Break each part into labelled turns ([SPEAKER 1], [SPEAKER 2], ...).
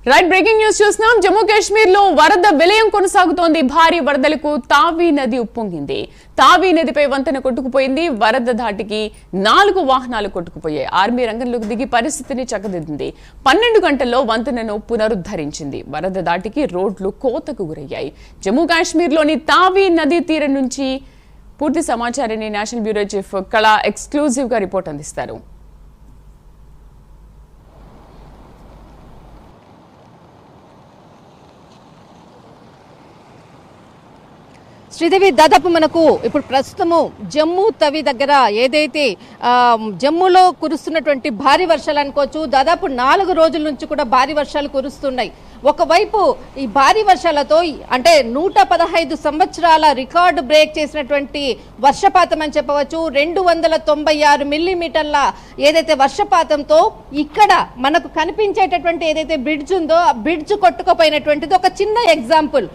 [SPEAKER 1] Right breaking news చూస్తున్నాం. జమ్మూ కాశ్మీర్ లో వరద విలయం కొనసాగుతోంది. భారీ వరదలకు తావీ నది ఉప్పొంగింది. తావీ నదిపై వంతెన కొట్టుకుపోయింది. వరద ధాటికి 4 వాహనాలు కొట్టుకుపోయాయి. ఆర్మీ రంగంలోకి దిగి పరిస్థితిని చక్కదిద్దింది. 12 గంటల్లో వంతెనను పునరుద్ధరించింది. వరద ధాటికి రోడ్లు కోతకు గురయ్యాయి. జమ్మూ కాశ్మీర్ లోని తావీ నదీ తీరం నుంచి పూర్తి సమాచారాన్ని నేషనల్ బ్యూరో చీఫ్ కళ ఎక్స్క్లూజివ్ గా రిపోర్ట్ అందిస్తారు.
[SPEAKER 2] శ్రీదేవి, దాదాపు మనకు ఇప్పుడు ప్రస్తుతము జమ్మూ తవి దగ్గర ఏదైతే జమ్మూలో కురుస్తున్నటువంటి భారీ వర్షాలు అనుకోవచ్చు. దాదాపు 4 రోజుల నుంచి కూడా భారీ వర్షాలు కురుస్తున్నాయి. ఒకవైపు ఈ భారీ వర్షాలతో అంటే 115 సంవత్సరాల రికార్డు బ్రేక్ చేసినటువంటి వర్షపాతం అని చెప్పవచ్చు. 296 మిల్లీమీటర్ల ఏదైతే వర్షపాతంతో ఇక్కడ మనకు కనిపించేటటువంటి ఏదైతే బ్రిడ్జ్ ఉందో ఆ బ్రిడ్జ్ కొట్టుకుపోయినటువంటిది ఒక చిన్న ఎగ్జాంపుల్.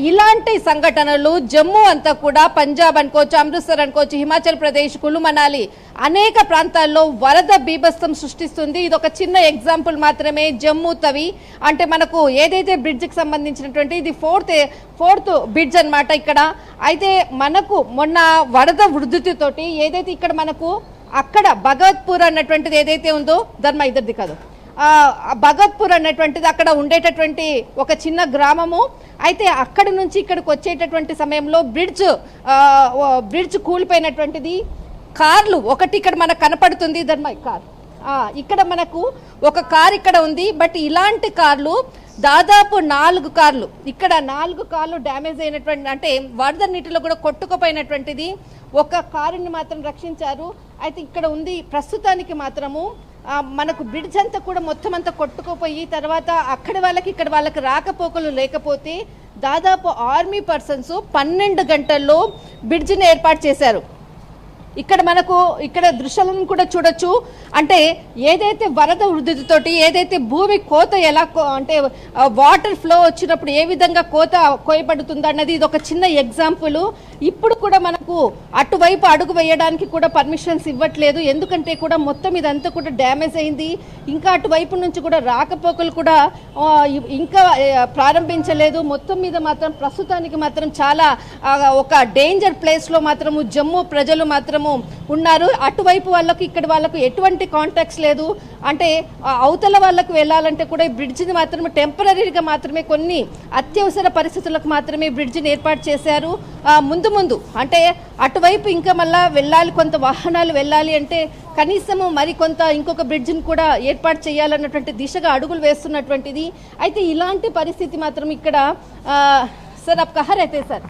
[SPEAKER 2] ఇలాంటి సంఘటనలు జమ్మూ అంతా కూడా పంజాబ్ అనుకోవచ్చు, అమృత్సర్ అనుకోవచ్చు, హిమాచల్ ప్రదేశ్, కులు మనాలి అనేక ప్రాంతాల్లో వరద బీభత్సం సృష్టిస్తుంది. ఇది ఒక చిన్న ఎగ్జాంపుల్ మాత్రమే. జమ్మూ తవి అంటే మనకు ఏదైతే బ్రిడ్జ్కి సంబంధించినటువంటి ఇది ఫోర్త్ బ్రిడ్జ్ అన్నమాట ఇక్కడ. అయితే మనకు మొన్న వరద వృద్ధితోటి ఏదైతే ఇక్కడ మనకు అక్కడ భగవత్పూర్ అన్నటువంటిది ఏదైతే ఉందో ధర్మ ఇద్దరిది కాదు భగత్పూర్ అన్నటువంటిది అక్కడ ఉండేటటువంటి ఒక చిన్న గ్రామము. అయితే అక్కడ నుంచి ఇక్కడికి వచ్చేటటువంటి సమయంలో బ్రిడ్జ్ కూలిపోయినటువంటిది. కార్లు ఒకటి ఇక్కడ మనకు కనపడుతుంది ధర్మ కార్, ఇక్కడ మనకు ఒక కార్ ఇక్కడ ఉంది. బట్ ఇలాంటి కార్లు దాదాపు 4 కార్లు ఇక్కడ 4 కార్లు డ్యామేజ్ అయినటువంటి అంటే వరద నీటిలో కూడా కొట్టుకుపోయినటువంటిది. ఒక కారుని మాత్రం రక్షించారు. అయితే ఇక్కడ ఉంది ప్రస్తుతానికి మాత్రము మనకు బ్రిడ్జ్ అంతా కూడా మొత్తం అంతా కొట్టుకుపోయి తర్వాత అక్కడి వాళ్ళకి ఇక్కడ వాళ్ళకి రాకపోకలు లేకపోతే దాదాపు ఆర్మీ పర్సన్స్ 12 గంటల్లో బ్రిడ్జిని ఏర్పాటు చేశారు. ఇక్కడ మనకు ఇక్కడ దృశ్యాలను కూడా చూడొచ్చు. అంటే ఏదైతే వరద వృద్ధితోటి ఏదైతే భూమి కోత ఎలా అంటే వాటర్ ఫ్లో వచ్చినప్పుడు ఏ విధంగా కోత కోయబడుతుంది అన్నది ఇది ఒక చిన్న ఎగ్జాంపుల్. ఇప్పుడు కూడా మనకు అటువైపు అడుగు వేయడానికి కూడా పర్మిషన్స్ ఇవ్వట్లేదు. ఎందుకంటే కూడా మొత్తం ఇదంతా కూడా డ్యామేజ్ అయింది. ఇంకా అటువైపు నుంచి కూడా రాకపోకలు కూడా ఇంకా ప్రారంభించలేదు. మొత్తం మీద మాత్రం ప్రస్తుతానికి మాత్రం చాలా ఒక డేంజర్ ప్లేస్లో మాత్రము జమ్మూ ప్రజలు మాత్రం ఉన్నారు. అటువైపు వాళ్ళకు ఇక్కడ వాళ్ళకు ఎటువంటి కాంటాక్ట్స్ లేదు. అంటే అవతల వాళ్ళకు వెళ్ళాలంటే కూడా ఈ బ్రిడ్జిని మాత్రమే టెంపరీగా మాత్రమే కొన్ని అత్యవసర పరిస్థితులకు మాత్రమే బ్రిడ్జిని ఏర్పాటు చేశారు. ముందు అంటే అటువైపు ఇంకా మళ్ళా వెళ్ళాలి, కొంత వాహనాలు వెళ్ళాలి అంటే కనీసము మరి కొంత ఇంకొక బ్రిడ్జిని కూడా ఏర్పాటు చేయాలన్నటువంటి దిశగా అడుగులు వేస్తున్నటువంటిది. అయితే ఇలాంటి పరిస్థితి మాత్రం ఇక్కడ సార్ आप कहाँ रहते हैं सर?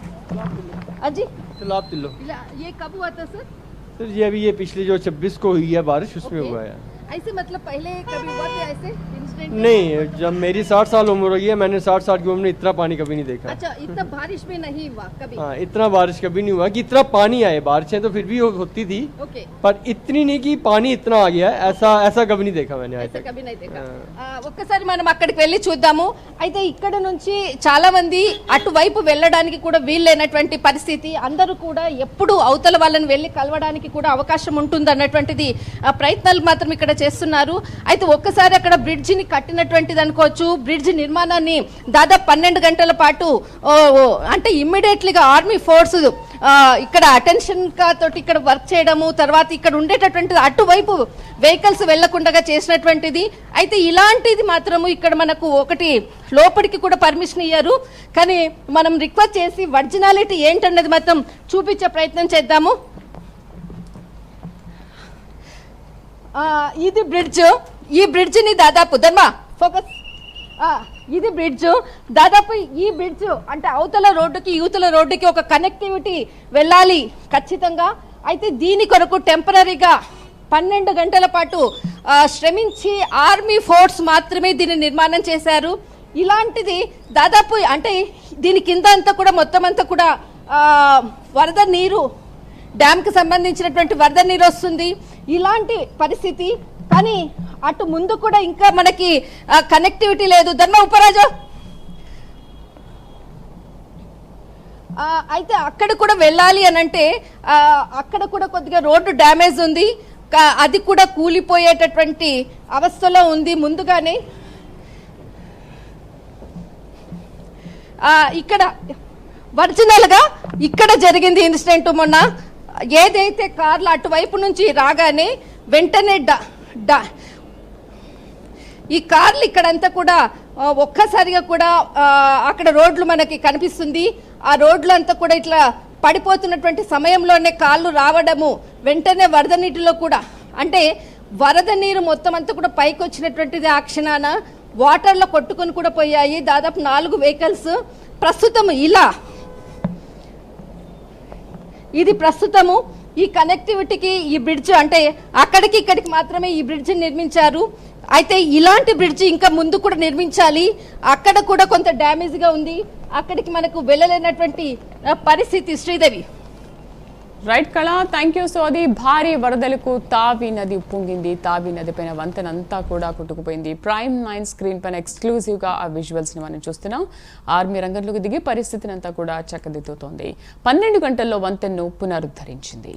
[SPEAKER 2] अजी ये कब हुआ था सर?
[SPEAKER 3] सर ये अभी ये पिछले जो 26 को हुई है बारिश उसमें हुआ है.
[SPEAKER 2] ऐसे मतलब पहले कभी हुआ था ऐसे इंसिडेंट?
[SPEAKER 3] नहीं, जब मेरी 60 साल उम्र हुई है मैंने 60 साल की उम्र में इतना पानी कभी नहीं देखा.
[SPEAKER 2] अच्छा, इतना बारिश में नहीं हुआ कभी?
[SPEAKER 3] हाँ, इतना बारिश कभी नहीं हुआ कि इतना पानी आए. बारिशें तो फिर भी होती थी पर इतनी नहीं कि पानी इतना आ गया. ऐसा कभी नहीं देखा मैंने.
[SPEAKER 2] ऐसा कभी नहीं देखा. ఒక్కసారి మనం అక్కడికి వెళ్ళి చూద్దాము. అయితే ఇక్కడ నుంచి చాలా మంది అటువైపు వెళ్ళడానికి కూడా వీల్లేనటువంటి పరిస్థితి. అందరూ కూడా ఎప్పుడు అవతల వాళ్ళని వెళ్ళి కలవడానికి కూడా అవకాశం ఉంటుంది అన్నటువంటిది ప్రయత్నాలు మాత్రం ఇక్కడ చేస్తున్నారు. అయితే ఒక్కసారి అక్కడ బ్రిడ్జిని కట్టినటువంటిది అనుకోవచ్చు. బ్రిడ్జ్ నిర్మాణాన్ని దాదాపు 12 గంటల పాటు అంటే ఇమ్మీడియట్లీగా ఆర్మీ ఫోర్స్ ఇక్కడ అటెన్షన్ తోటి ఇక్కడ వర్క్ చేయడము, తర్వాత ఇక్కడ ఉండేటటువంటిది అటువైపు వెహికల్స్ వెళ్లకుండా చేసినటువంటిది. అయితే ఇలాంటిది మాత్రము ఇక్కడ మనకు ఒకటి లోపలికి కూడా పర్మిషన్ ఇయ్యారు. కానీ మనం రిక్వెస్ట్ చేసి ఒరిజినాలిటీ ఏంటన్నది మాత్రం చూపించే ప్రయత్నం చేద్దాము. ఇది బ్రిడ్జ్. ఈ బ్రిడ్జిని దాదాపు ధర్మ ఫోకస్ ఇది బ్రిడ్జ్. దాదాపు ఈ బ్రిడ్జ్ అంటే అవతల రోడ్డుకి యువతల రోడ్డుకి ఒక కనెక్టివిటీ వెళ్ళాలి ఖచ్చితంగా. అయితే దీని కొరకు టెంపరీగా 12 గంటల పాటు శ్రమించి ఆర్మీ ఫోర్స్ మాత్రమే దీన్ని నిర్మాణం చేశారు. ఇలాంటిది దాదాపు అంటే దీని కింద అంతా కూడా మొత్తం అంతా కూడా వరద నీరు డ్యామ్కి సంబంధించినటువంటి వరద నీరు వస్తుంది. ఇలాంటి పరిస్థితి. కానీ అటు ముందు కూడా ఇంకా మనకి కనెక్టివిటీ లేదు. ధర్మ ఉపరాజు అయితే అక్కడ కూడా వెళ్ళాలి అని అంటే అక్కడ కూడా కొద్దిగా రోడ్డు డ్యామేజ్ ఉంది. అది కూడా కూలిపోయేటటువంటి అవస్థలో ఉంది. ముందుగానే ఇక్కడ ఒరిజినల్ గా ఇక్కడ జరిగింది ఇన్సిడెంట్. మొన్న ఏదైతే కార్లు అటువైపు నుంచి రాగానే వెంటనే ఈ కార్లు ఇక్కడంతా కూడా ఒక్కసారిగా కూడా అక్కడ రోడ్లు మనకి కనిపిస్తుంది. ఆ రోడ్లు అంతా కూడా ఇట్లా పడిపోతున్నటువంటి సమయంలోనే కాళ్ళు రావడము, వెంటనే వరద నీటిలో కూడా అంటే వరద నీరు మొత్తం అంతా కూడా పైకి వచ్చినటువంటిది. ఆ క్షణాన వాటర్లో కొట్టుకొని కూడా పోయాయి. దాదాపు 4 వెహికల్స్. ప్రస్తుతం ఇది ప్రస్తుతము ఈ కనెక్టివిటీకి ఈ బ్రిడ్జ్ అంటే అక్కడికి ఇక్కడికి మాత్రమే ఈ బ్రిడ్జ్ నిర్మించారు. అయితే ఇలాంటి బ్రిడ్జ్ ఇంకా ముందు కూడా నిర్మించాలి. అక్కడ కూడా కొంత డ్యామేజ్ గా ఉంది. అక్కడికి మనకు వెళ్ళలేనటువంటి పరిస్థితి. శ్రీదేవి.
[SPEAKER 1] రైట్ కళ, థ్యాంక్ యూ. సో అది భారీ వరదలకు తావి నది ఉప్పొంగింది. తావి నది పైన వంతెనంతా కూడా కొట్టుకుపోయింది. ప్రైమ్ 9 స్క్రీన్ పైన ఎక్స్క్లూజివ్ గా ఆ విజువల్స్ ని మనం చూస్తున్నాం. ఆర్మీ రంగంలోకి దిగి పరిస్థితిని అంతా కూడా చక్కదిద్దుతోంది. 12 గంటల్లో వంతెన్ను పునరుద్ధరించింది.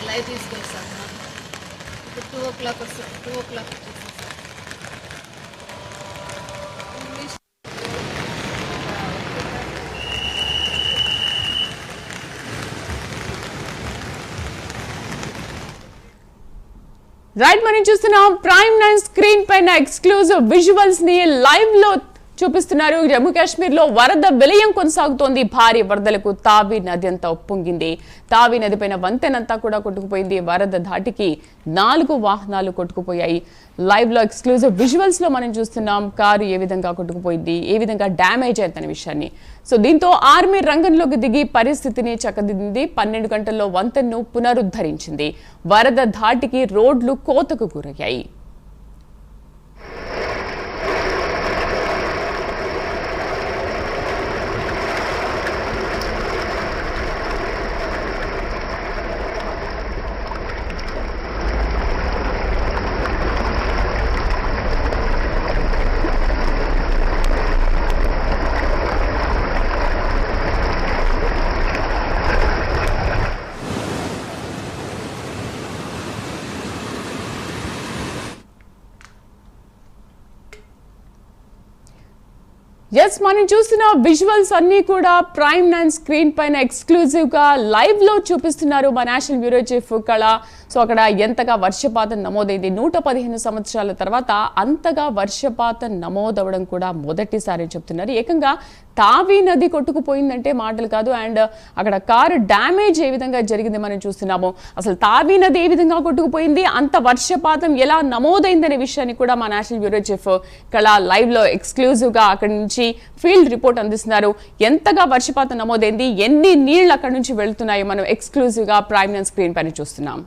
[SPEAKER 2] లైవ్ తీసుకొస్తాను. ఇప్పుడు 2 o'clock వస్తుంది. 2 o'clock
[SPEAKER 1] రైట్, మనం చూస్తున్నాం ప్రైమ్ 9 స్క్రీన్ పైన ఎక్స్క్లూజివ్ విజువల్స్ ని లైవ్ లో చూపిస్తున్నారు. జమ్మూ కాశ్మీర్ లో వరద విలయం కొనసాగుతోంది. భారీ వరదలకు తావి నది అంతా ఉప్పొంగింది. తావి నది పైన వంతెనంతా కూడా కొట్టుకుపోయింది. వరద ధాటికి 4 వాహనాలు కొట్టుకుపోయాయి. లైవ్ లో ఎక్స్క్లూజివ్ విజువల్స్ లో మనం చూస్తున్నాం కారు ఏ విధంగా కొట్టుకుపోయింది, ఏ విధంగా డ్యామేజ్ అయిందనే విషయాన్ని. సో దీంతో ఆర్మీ రంగంలోకి దిగి పరిస్థితిని చక్కదిద్దింది. 12 గంటల్లో వంతెన్ను పునరుద్ధరించింది. వరద ధాటికి రోడ్లు కోతకు గురయ్యాయి. ఎస్, మనం చూస్తున్న విజువల్స్ అన్ని కూడా ప్రైమ్ 9 స్క్రీన్ పైన ఎక్స్క్లూజివ్ గా లైవ్ లో చూపిస్తున్నారు మా నేషనల్ బ్యూరో చీఫ్ కళ. సో అక్కడ ఎంతగా వర్షపాతం నమోదైంది, 115 సంవత్సరాల తర్వాత అంతగా వర్షపాతం నమోదవడం కూడా మొదటిసారి చెప్తున్నారు. ఏకంగా తావి నది కొట్టుకుపోయిందంటే మాటలు కాదు. అండ్ అక్కడ కారు డ్యామేజ్ ఏ విధంగా జరిగింది మనం చూస్తున్నాము. అసలు తావి నది ఏ విధంగా కొట్టుకుపోయింది, అంత వర్షపాతం ఎలా నమోదైందనే విషయాన్ని కూడా మా నేషనల్ బ్యూరో చీఫ్ కళ లైవ్ లో ఎక్స్క్లూజివ్ గా అక్కడి నుంచి ఫీల్డ్ రిపోర్ట్ అందిస్తున్నారు. ఎంతగా వర్షపాతం నమోదైంది, ఎన్ని నీళ్లు అక్కడి నుంచి వెళ్తున్నాయో మనం ఎక్స్క్లూజివ్ గా ప్రైమ్ 9 స్క్రీన్ పైన చూస్తున్నాం.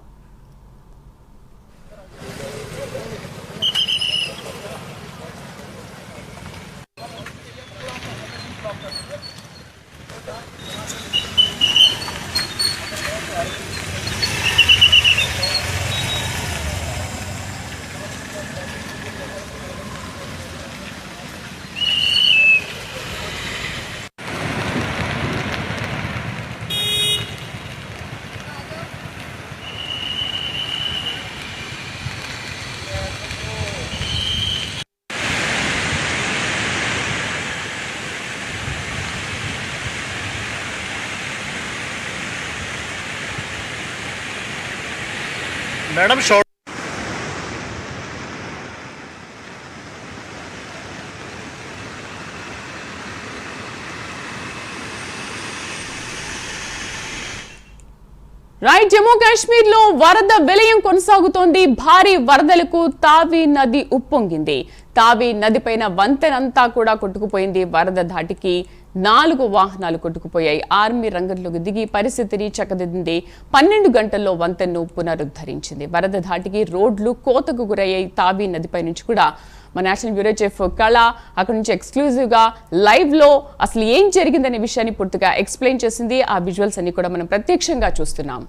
[SPEAKER 4] Madam short
[SPEAKER 1] right, Jammu Kashmir లో వరద విలయం కొనసాగుతోంది. భారీ వరదలకు తావి నది ఉప్పొంగింది. తావి నది పైన వంతెనంతా కూడా కొట్టుకుపోయింది. వరద ధాటికి 4 వాహనాలు కొట్టుకుపోయాయి. ఆర్మీ రంగంలోకి దిగి పరిస్థితిని చక్కదిద్దింది. 12 గంటల్లో వంతెన్ను పునరుద్ధరించింది. వరద ధాటికి రోడ్లు కోతకు గురయ్యాయి. తావి నదిపై నుంచి కూడా మా నేషనల్ బ్యూరో చీఫ్ కళ అక్కడ నుంచి ఎక్స్క్లూజివ్ గా లైవ్ లో అసలు ఏం జరిగిందనే విషయాన్ని పూర్తిగా ఎక్స్ప్లెయిన్ చేసింది. ఆ విజువల్స్ అన్ని కూడా మనం ప్రత్యక్షంగా చూస్తున్నాం.